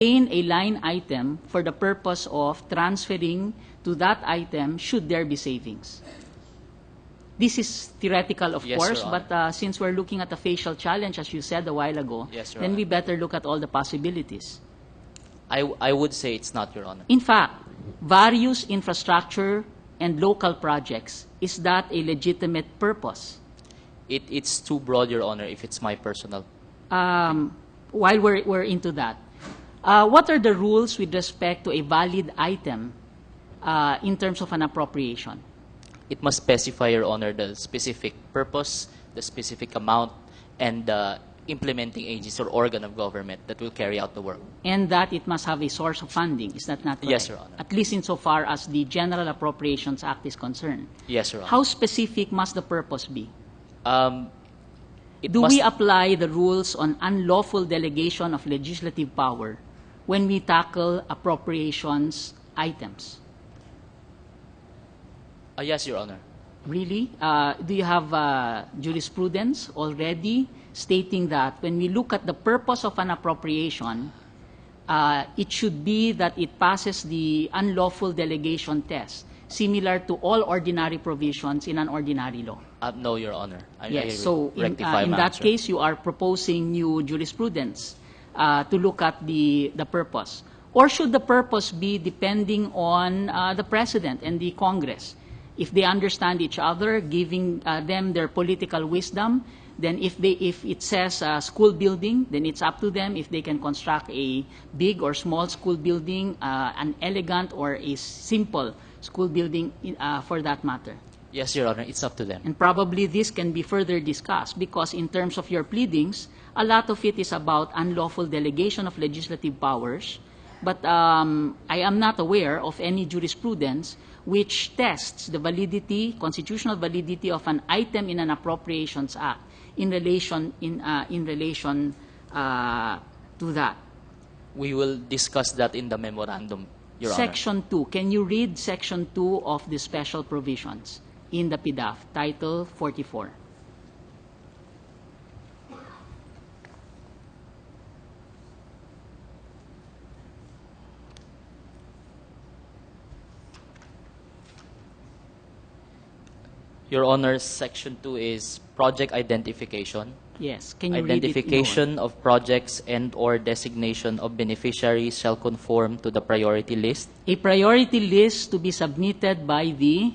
a line item for the purpose of transferring to that item should there be savings. This is theoretical, of Yes, course, Your Honor. but since we're looking at a facial challenge, as you said a while ago, Yes, Your then Honor. we better look at all the possibilities. I would say it's not, Your Honor. In fact, various infrastructure and local projects, is that a legitimate purpose? It's too broad, Your Honor, if it's my personal. While we're into that, what are the rules with respect to a valid item in terms of an appropriation? It must specify, Your Honor, the specific purpose, the specific amount, and the implementing agency or organ of government that will carry out the work. And that it must have a source of funding. Is that not correct? Yes, Your Honor. At least insofar as the General Appropriations Act is concerned. Yes, Your Honor. How specific must the purpose be? It Do must, we apply the rules on unlawful delegation of legislative power when we tackle appropriations items? yes, Your Honor. Really? Do you have jurisprudence already stating that when we look at the purpose of an appropriation, it should be that it passes the unlawful delegation test, similar to all ordinary provisions in an ordinary law? No, Your Honor. Yes, so in rectify my that answer. case, you are proposing new jurisprudence to look at the purpose. Or should the purpose be depending on the President and the Congress? If they understand each other, giving them their political wisdom, then if it says school building, then it's up to them if they can construct a big or small school building, an elegant or a simple school building for that matter. Yes, Your Honor. It's up to them. And probably this can be further discussed because in terms of your pleadings, a lot of it is about unlawful delegation of legislative powers. But I am not aware of any jurisprudence which tests the validity, constitutional validity of an item in an Appropriations Act in relation to that. We will discuss that in the memorandum, Your Honor. Section 2. Can you read Section 2 of the special provisions in the PDAF, Title 44? Your Honor, Section 2 is project identification. Yes. Can you read it? Identification of projects and or designation of beneficiaries shall conform to the priority list. A priority list to be submitted by the...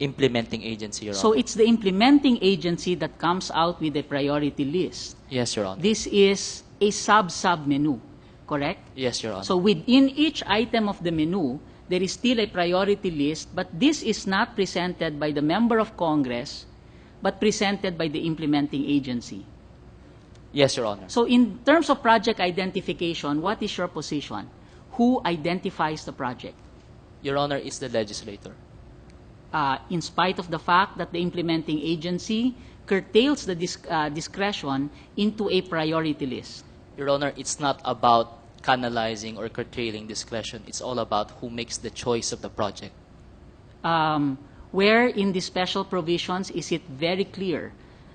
Implementing agency, Your So Honor. it's the implementing agency that comes out with a priority list. Yes, Your Honor. This is a sub-sub menu, correct? Yes, Your Honor. So within each item of the menu, there is still a priority list, but this is not presented by the member of Congress, but presented by the implementing agency. Yes, Your Honor. So in terms of project identification, what is your position? Who identifies the project? Your Honor, it's the legislator. In spite of the fact that the implementing agency curtails the discretion into a priority list. Your Honor, it's not about canalizing or curtailing discretion. It's all about who makes the choice of the project. Where in the special provisions is it very clear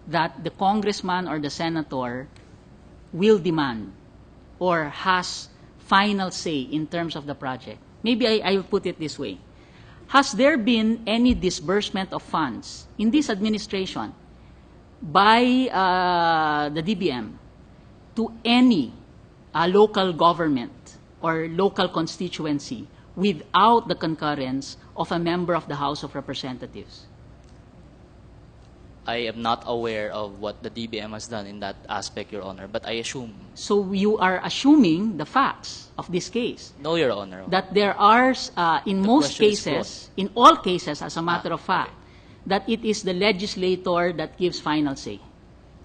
that the congressman or the senator will demand or has final say in terms of the project? Maybe I will put it this way. Has there been any disbursement of funds in this administration by the DBM to any local government or local constituency without the concurrence of a member of the House of Representatives? I am not aware of what the DBM has done in that aspect, Your Honor, but I assume. So you are assuming the facts of this case, No, Your Honor. that there are, in most question is cases, in all cases, as a matter of fact, that it is the legislator that gives final say.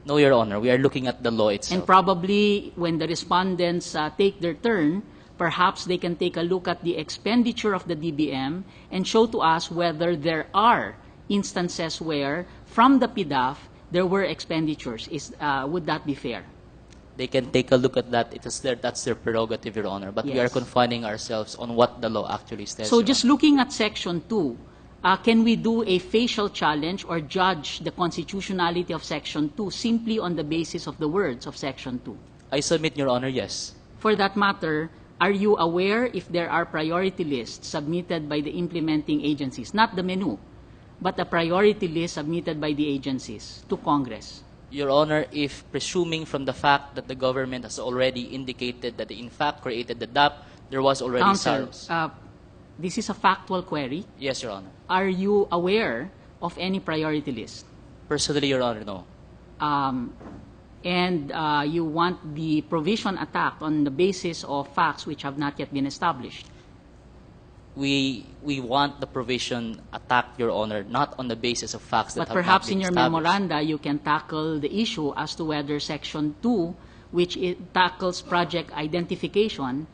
No, Your Honor. We are looking at the law itself. And probably when the respondents take their turn, perhaps they can take a look at the expenditure of the DBM and show to us whether there are instances where, from the PDAF, there were expenditures. Would that be fair? They can take a look at that. That's their prerogative, Your Honor. But we are Yes. confining ourselves on what the law actually says. So Your just Honor. looking at Section 2, can we do a facial challenge or judge the constitutionality of Section 2 simply on the basis of the words of Section 2? I submit, Your Honor, yes. For that matter, are you aware if there are priority lists submitted by the implementing agencies, not the menu, but a priority list submitted by the agencies to Congress? Your Honor, if presuming from the fact that the government has already indicated that they in fact created the DAP, there was already Counsel, SARS. this is a factual query. Yes, Your Honor. Are you aware of any priority list? Personally, Your Honor, no. And you want the provision attacked on the basis of facts which have not yet been established. We want the provision attacked, Your Honor, not on the basis of facts that But have perhaps not been in your established. memoranda, you can tackle the issue as to whether Section 2, which tackles project identification,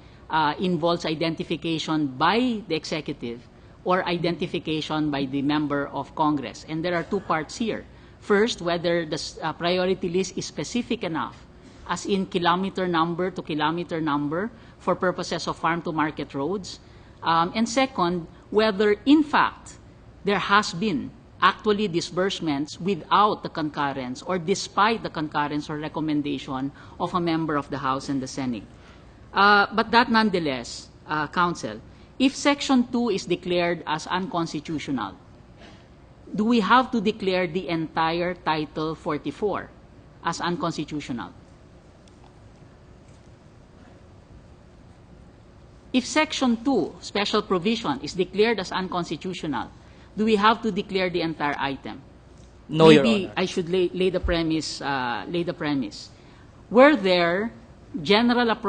involves identification by the executive or identification by the member of Congress. And there are two parts here. First, whether the priority list is specific enough, as in kilometer number to kilometer number for purposes of farm-to-market roads. And second, whether in fact there has been actually disbursements without the concurrence or despite the concurrence or recommendation of a member of the House and the Senate. But that nonetheless, Counsel, if Section 2 is declared as unconstitutional, do we have to declare the entire Title 44 as unconstitutional? If Section 2, special provision, is declared as unconstitutional, do we have to declare the entire item? No, Your Maybe Honor. I should lay the premise. Were there general appropriate